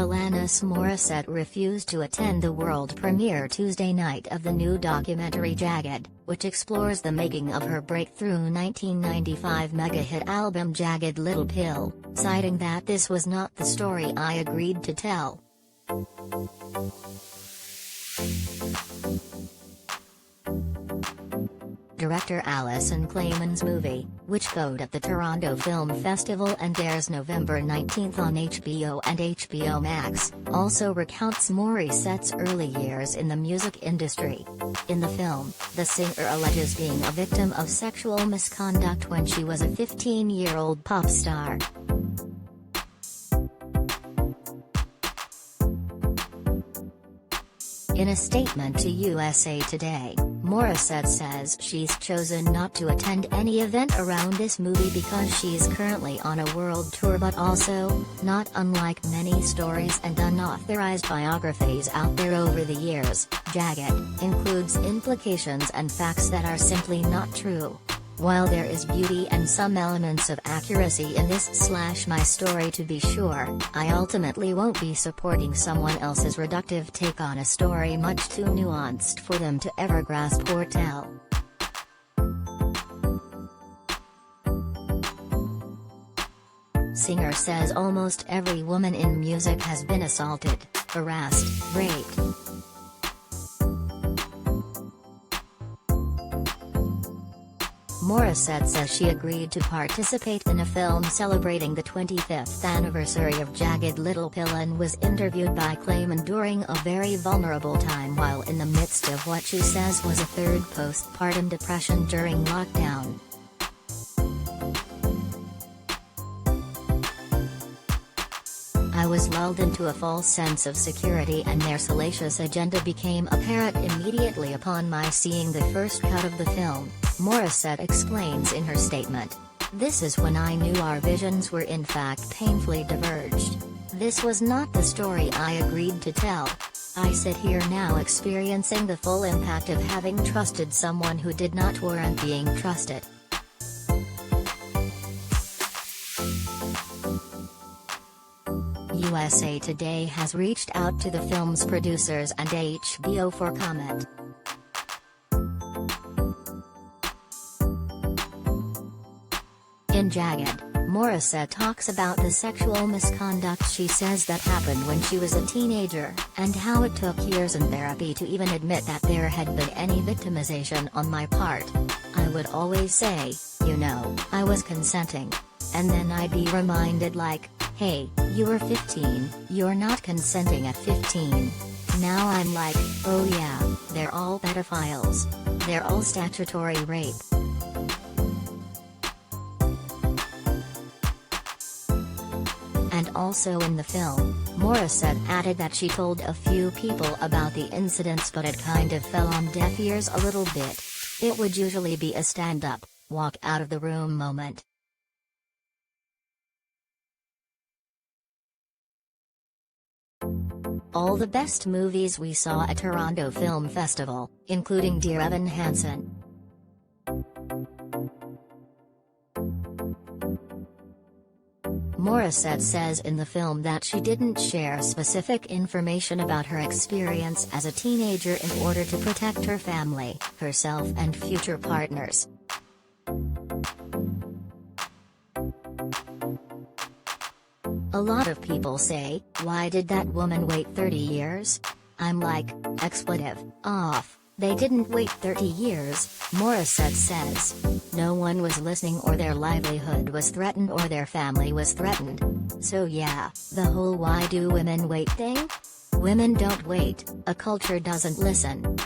Alanis Morissette refused to attend the world premiere Tuesday night of the new documentary Jagged, which explores the making of her breakthrough 1995 mega-hit album Jagged Little Pill, citing that this was not the story I agreed to tell. Director Alison Klayman's movie, which showed at the Toronto Film Festival and airs November 19 on HBO and HBO Max, also recounts Morissette's early years in the music industry. In the film, the singer alleges being a victim of sexual misconduct when she was a 15-year-old pop star. In a statement to USA Today, Morissette says she's chosen not to attend any event around this movie because she's currently on a world tour, but also, not unlike many stories and unauthorized biographies out there over the years, Jagged includes implications and facts that are simply not true. While there is beauty and some elements of accuracy in this/my story to be sure, I ultimately won't be supporting someone else's reductive take on a story much too nuanced for them to ever grasp or tell. Singer says almost every woman in music has been assaulted, harassed, raped. Morissette says she agreed to participate in a film celebrating the 25th anniversary of Jagged Little Pill and was interviewed by Klayman during a very vulnerable time while in the midst of what she says was a third postpartum depression during lockdown. I was lulled into a false sense of security and their salacious agenda became apparent immediately upon my seeing the first cut of the film, Morissette explains in her statement. This is when I knew our visions were in fact painfully diverged. This was not the story I agreed to tell. I sit here now experiencing the full impact of having trusted someone who did not warrant being trusted. USA Today has reached out to the film's producers and HBO for comment. In Jagged, Morissette talks about the sexual misconduct she says that happened when she was a teenager, and how it took years in therapy to even admit that there had been any victimization on my part. I would always say, you know, I was consenting. And then I'd be reminded like, hey, you were 15, you're not consenting at 15. Now I'm like, oh yeah, they're all pedophiles. They're all statutory rape. And also in the film, Morissette added that she told a few people about the incidents but it kind of fell on deaf ears a little bit. It would usually be a stand-up, walk out of the room moment. All the best movies we saw at Toronto Film Festival, including Dear Evan Hansen. Morissette says in the film that she didn't share specific information about her experience as a teenager in order to protect her family, herself and future partners. A lot of people say, why did that woman wait 30 years? I'm like, expletive, off. They didn't wait 30 years, Morissette says. No one was listening or their livelihood was threatened or their family was threatened. So yeah, the whole why do women wait thing? Women don't wait, a culture doesn't listen.